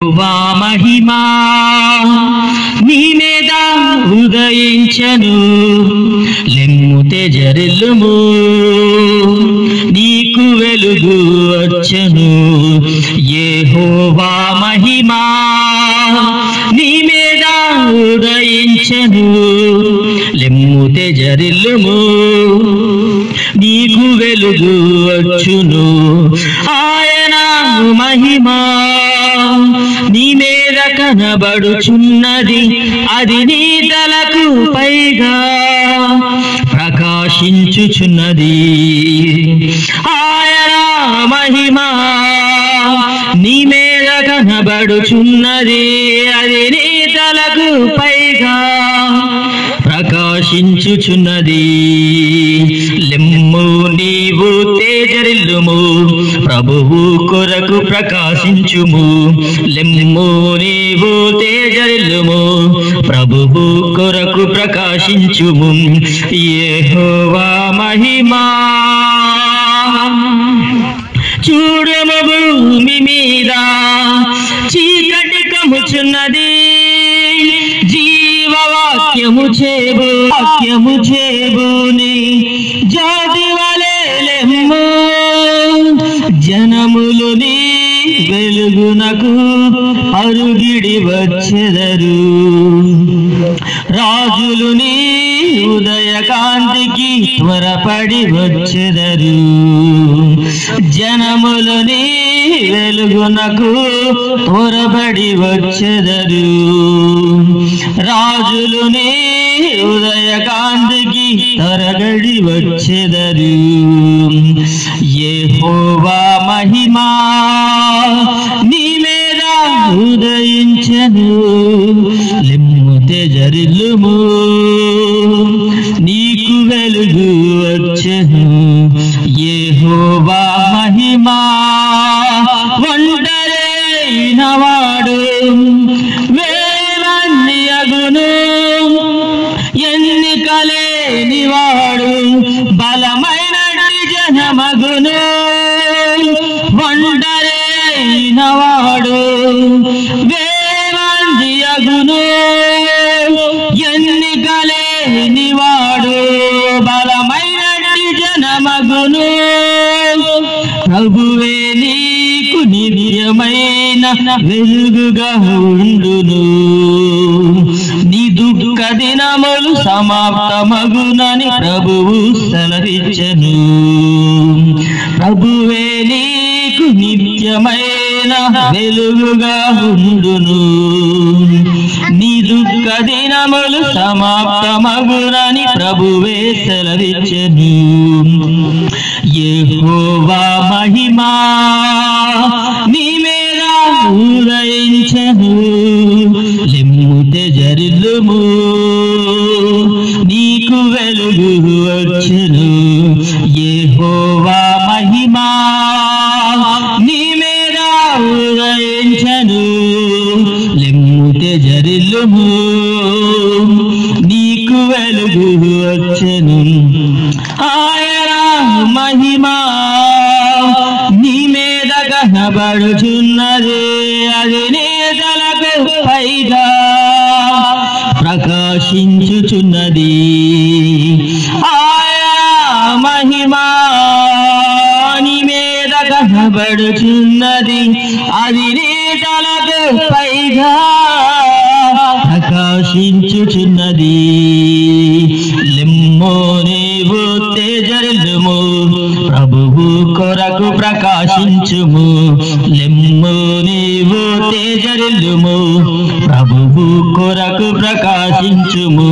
వా మహిమా నీ మీద ఉదయించను, లెమ్ము తేజరిల్లుము నీకు వెలుగు వచ్చను. యెహోవా మహిమా నీ మీద ఉదయించను, లెమ్ము తేజరిల్లుము నీకు వెలుగు వచ్చును. ఆయన మహిమా నీ మీద కనబడుచున్నది, అది నీ తలకు పైగా ప్రకాశించుచున్నది. ఆయన మహిమా నీ మీద కనబడుచున్నది, అది నీ తలకు పైగా ప్రకాశించుచున్నది. లెమ్ము నీవు తేజరిల్లుము, ప్రభువు కొరకు ప్రకాశించుము. లెమ్ము నీవు తేజరిల్లుము, ప్రభువు కొరకు ప్రకాశించుము. యెహోవా మహిమా చూడము భూమి మీద చీకటి కమ్ముచున్నది, జీవవాక్యము చేబూని జ్యోతి వలె లెమ్ము. జనములు నీ వెలుగునకు అరుగిడి వచ్చెదరు, రాజులు నీ ఉదయకాంతికి త్వరపడి వచ్చెదరు. జనములు నీ వెలుగునకు త్వరపడి వచ్చెదరు, రాజులు నీ ఉదయకాంతికి తరగడి వచ్చెదరు. యెహోవా మహిమా నీ మీద ఉదయించెను, లెమ్ము తేజరిల్లుము నీకు వెలుగు వచ్చెను. యెహోవా మహిమా ఒంటరైన వాడు వేలన్ని అగును, ఎన్నికలేని వాడు బలమైనటి జనమగును. ఒంటరైన వాడు వేలన్ని అగును, ఎన్నికలేని వాడు బలమైనటి జనమగును. ప్రభువే నీకు నిత్యమైన వెలుగుగా ఉండును, నీ దుఃఖ దినములు సమాప్తమగునని ప్రభువు సెలవిచ్చెను. ప్రభువే నీకు నిత్యమైన వెలుగుగా ఉండును, నీ దుఃఖ దినములు సమాప్తమగునని ప్రభువే సెలవిచ్చెను. యెహోవా మహిమా నీ మీద ఉదయించెను, లెమ్ము తేజరిల్లుము నీకు వెలుగు వచ్చెను. యెహోవా మహిమా నీ మీద ఉదయించెను, లెమ్ము తేజరిల్లుము నీకు వెలుగు వచ్చెను. ఆయన మహిమా నీ మీద కనబడుచున్నది, అది నీ తలకు పైగా ప్రకాశించుచున్నది. ఆయన మహిమా నీ మీద కనబడుచున్నది, అది నీ తలకు పైగా ప్రకాశించుచున్నది. లెమ్ము నీవు తేజరిల్లుము, ప్రభువు కొరకు ప్రకాశించుము. లెమ్ము నీవు తేజరిల్లుము, ప్రభువు కొరకు ప్రకాశించుము.